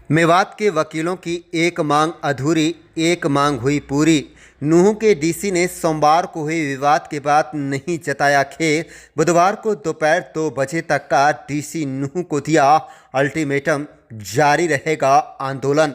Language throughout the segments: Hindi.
मेवात के वकीलों की एक मांग अधूरी, एक मांग हुई पूरी। नूंह के डीसी ने सोमवार को हुए विवाद के बाद नहीं जताया खेद। बुधवार को दोपहर 2 बजे तक का डीसी नूंह को दिया अल्टीमेटम, जारी रहेगा आंदोलन।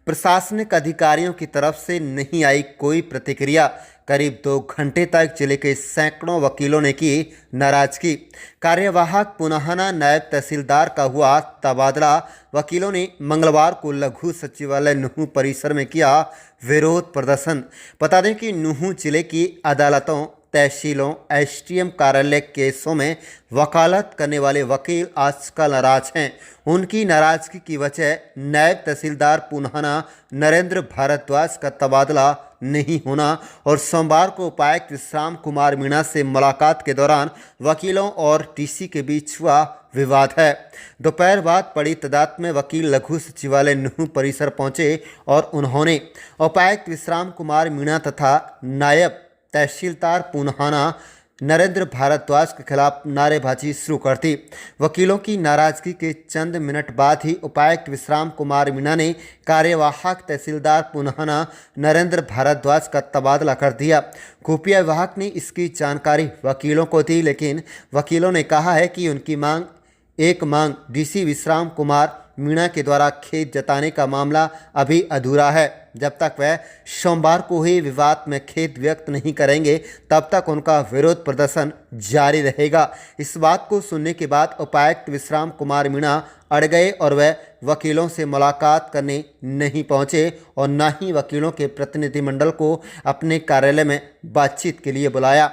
प्रशासनिक अधिकारियों की तरफ से नहीं आई कोई प्रतिक्रिया। करीब 2 घंटे तक जिले के सैकड़ों वकीलों ने की नाराजगी। कार्यवाहक पुनाहना नायब तहसीलदार का हुआ तबादला। वकीलों ने मंगलवार को लघु सचिवालय नूंह परिसर में किया विरोध प्रदर्शन। बता दें कि नूंह जिले की अदालतों, तहसीलों, एसडीएम कार्यालय केसों में वकालत करने वाले वकील आजकल नाराज हैं। उनकी नाराजगी की वजह नायब तहसीलदार पुनाहना नरेंद्र भारद्वाज का तबादला नहीं होना और सोमवार को उपायुक्त विश्राम कुमार मीणा से मुलाकात के दौरान वकीलों और डीसी के बीच हुआ विवाद है। दोपहर बाद बड़ी तादाद में वकील लघु सचिवालय नूंह परिसर पहुंचे और उन्होंने उपायुक्त विश्राम कुमार मीणा तथा नायब तहसीलदार पुनाहना नरेंद्र भारद्वाज के खिलाफ नारेबाजी शुरू कर दी। वकीलों की नाराजगी के चंद मिनट बाद ही उपायुक्त विश्राम कुमार मीणा ने कार्यवाहक तहसीलदार पुनाहना नरेंद्र भारद्वाज का तबादला कर दिया। खुफिया विभाग ने इसकी जानकारी वकीलों को दी, लेकिन वकीलों ने कहा है कि उनकी मांग डीसी विश्राम कुमार मीणा के द्वारा खेद जताने का मामला अभी अधूरा है। जब तक वह सोमवार को हुए विवाद में खेद व्यक्त नहीं करेंगे, तब तक उनका विरोध प्रदर्शन जारी रहेगा। इस बात को सुनने के बाद उपायुक्त विश्राम कुमार मीणा अड़ गए और वह वकीलों से मुलाकात करने नहीं पहुंचे और न ही वकीलों के प्रतिनिधिमंडल को अपने कार्यालय में बातचीत के लिए बुलाया।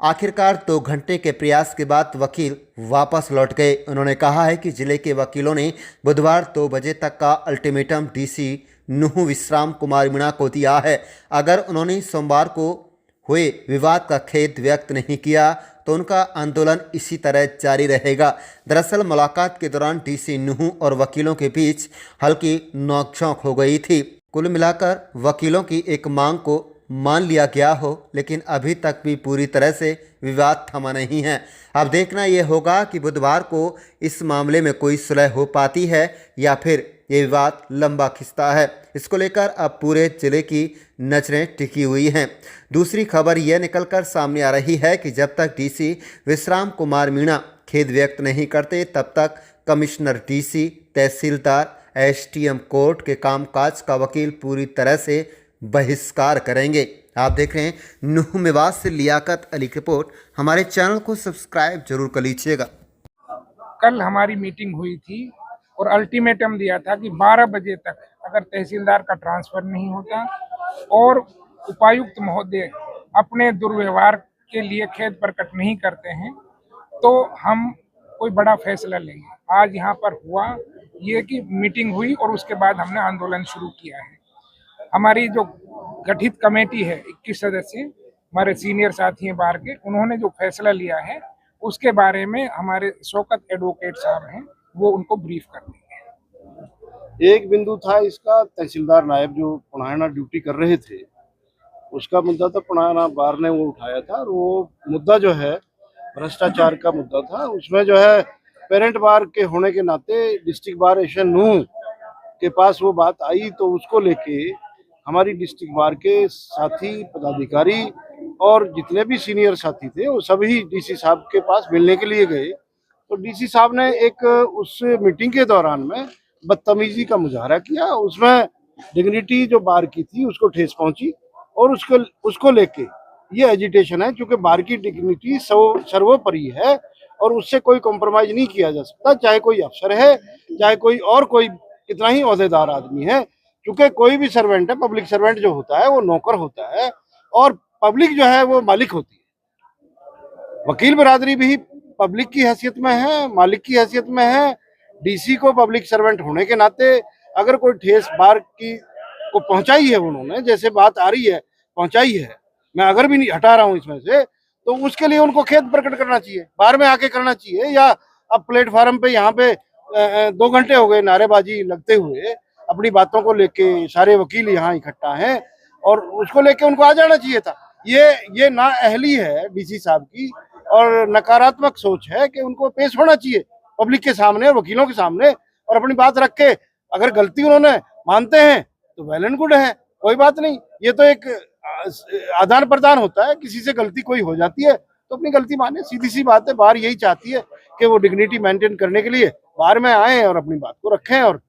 आखिरकार 2 घंटे के प्रयास के बाद वकील वापस लौट गए। उन्होंने कहा है कि जिले के वकीलों ने बुधवार 2 बजे तक का अल्टीमेटम डीसी नूंह विश्राम कुमार मीणा को दिया है। अगर उन्होंने सोमवार को हुए विवाद का खेद व्यक्त नहीं किया तो उनका आंदोलन इसी तरह जारी रहेगा। दरअसल मुलाकात के दौरान डीसी नूंह और वकीलों के बीच हल्की नोकझोंक हो गई थी। कुल मिलाकर वकीलों की एक मांग को मान लिया गया हो, लेकिन अभी तक भी पूरी तरह से विवाद थमा नहीं है। अब देखना यह होगा कि बुधवार को इस मामले में कोई सुलह हो पाती है या फिर ये विवाद लंबा खिंचता है। इसको लेकर अब पूरे जिले की नजरें टिकी हुई हैं। दूसरी खबर यह निकलकर सामने आ रही है कि जब तक डीसी विश्राम कुमार मीणा खेद व्यक्त नहीं करते, तब तक कमिश्नर डीसी, तहसीलदार, एसडीएम कोर्ट के कामकाज का वकील पूरी तरह से बहिष्कार करेंगे। आप देख रहे हैं नूंह मेवात से लियाकत अली की रिपोर्ट। हमारे चैनल को सब्सक्राइब जरूर कर लीजिएगा। कल हमारी मीटिंग हुई थी और अल्टीमेटम दिया था कि 12 बजे तक अगर तहसीलदार का ट्रांसफर नहीं होता और उपायुक्त महोदय अपने दुर्व्यवहार के लिए खेद प्रकट नहीं करते हैं तो हम कोई बड़ा फैसला लेंगे। आज यहाँ पर हुआ ये कि मीटिंग हुई और उसके बाद हमने आंदोलन शुरू किया है। हमारी जो गठित कमेटी है 21 सदस्य, हमारे सीनियर साथी हैं बाहर के, उन्होंने जो फैसला लिया है उसके बारे में हमारे शौकत एडवोकेट साहब हैं, वो उनको ब्रीफ कर देंगे। एक बिंदु था इसका, तहसीलदार नायब जो पुनाहना ड्यूटी कर रहे थे उसका मुद्दा था, पुनाहना बार ने वो उठाया था और वो मुद्दा जो है भ्रष्टाचार का मुद्दा था। उसमें जो है पेरेंट बार के होने के नाते डिस्ट्रिक्ट बार एसोसिएशन नूंह के पास वो बात आई, तो उसको लेके हमारी डिस्ट्रिक्ट बार के साथी, पदाधिकारी और जितने भी सीनियर साथी थे वो सभी डीसी साहब के पास मिलने के लिए गए। तो डीसी साहब ने एक उस मीटिंग के दौरान में बदतमीजी का मुजाहरा किया। उसमें डिग्निटी जो बार की थी उसको ठेस पहुंची और उसको लेके ये एजिटेशन है, क्योंकि बार की डिग्निटी सर्वोपरि है और उससे कोई कॉम्प्रोमाइज नहीं किया जा सकता, चाहे कोई अफसर है, चाहे कोई कितना ही ओहदेदार आदमी है। क्योंकि कोई भी सर्वेंट है, पब्लिक सर्वेंट जो होता है वो नौकर होता है और पब्लिक जो है वो मालिक होती है। वकील बिरादरी भी पब्लिक की हैसियत में है, मालिक की हैसियत में है। डीसी को पब्लिक सर्वेंट होने के नाते अगर कोई ठेस बार की को पहुंचाई है, उन्होंने जैसे बात आ रही है पहुंचाई है, मैं अगर भी नहीं हटा रहा हूं इसमें से, तो उसके लिए उनको खेद प्रकट करना चाहिए, बार में आके करना चाहिए। या अब प्लेटफार्म पे यहाँ पे 2 घंटे हो गए नारेबाजी लगते हुए, अपनी बातों को लेके सारे वकील यहाँ इकट्ठा हैं और उसको लेके उनको आ जाना चाहिए था। ये नाअहली है डीसी साहब की और नकारात्मक सोच है कि उनको पेश होना चाहिए पब्लिक के सामने, वकीलों के सामने और अपनी बात रख के अगर गलती उन्होंने मानते हैं तो वेल एंड गुड है, कोई बात नहीं। ये तो एक आदान प्रदान होता है, किसी से गलती कोई हो जाती है तो अपनी गलती माने, सीधी सी बात है। बार यही चाहती है कि वो डिग्निटी मेंटेन करने के लिए बाहर में आए और अपनी बात को रखें, और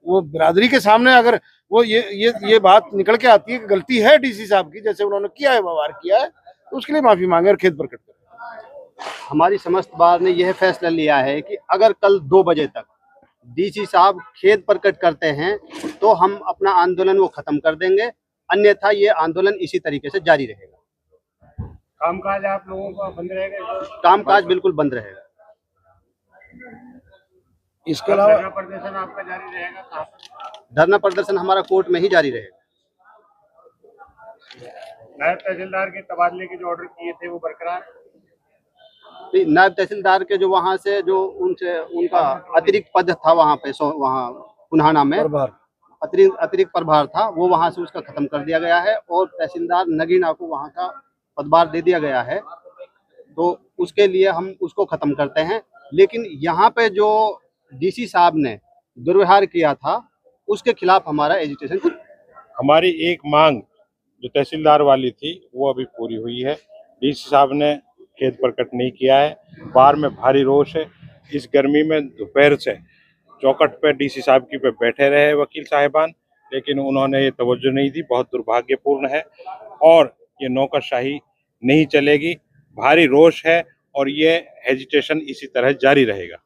वो बिरादरी के सामने अगर वो ये बात निकल के आती है कि गलती है डीसी साहब की, जैसे उन्होंने किया है, व्यवहार किया है, तो उसके लिए माफी मांगे और खेद प्रकट करें। हमारी समस्त बार ने यह फैसला लिया है कि अगर कल 2 बजे तक डीसी साहब खेद प्रकट करते हैं तो हम अपना आंदोलन वो खत्म कर देंगे, अन्यथा ये आंदोलन इसी तरीके से जारी रहेगा। कामकाज आप लोगों का बंद रहेगा? कामकाज बिल्कुल बंद रहेगा। इसके अलावा धरना प्रदर्शन आपका जारी रहेगा? कहाँ पर? धरना प्रदर्शन हमारा कोर्ट में ही जारी रहेगा। नायब तहसीलदार के तबादले के जो ऑर्डर किए थे वो बरकरार? नायब तहसीलदार के जो वहाँ से जो उनका अतिरिक्त पद था वहाँ पे, वहाँ पुन्हाना में अतिरिक्त प्रभार था, वो वहाँ से उसका खत्म कर दिया गया है और तहसीलदार नगीना को वहाँ का पदभार दे दिया गया है, तो उसके लिए हम उसको खत्म करते हैं। लेकिन यहाँ पे जो डीसी साहब ने दुर्व्यवहार किया था उसके खिलाफ हमारा एजिटेशन। हमारी एक मांग जो तहसीलदार वाली थी वो अभी पूरी हुई है। डीसी साहब ने खेद प्रकट नहीं किया है, बाहर में भारी रोष है। इस गर्मी में दोपहर से चौखट पे डीसी साहब की पे बैठे रहे वकील साहिबान, लेकिन उन्होंने ये तवज्जो नहीं दी। बहुत दुर्भाग्यपूर्ण है और ये नौकरशाही नहीं चलेगी। भारी रोष है और ये हेजिटेशन इसी तरह जारी रहेगा।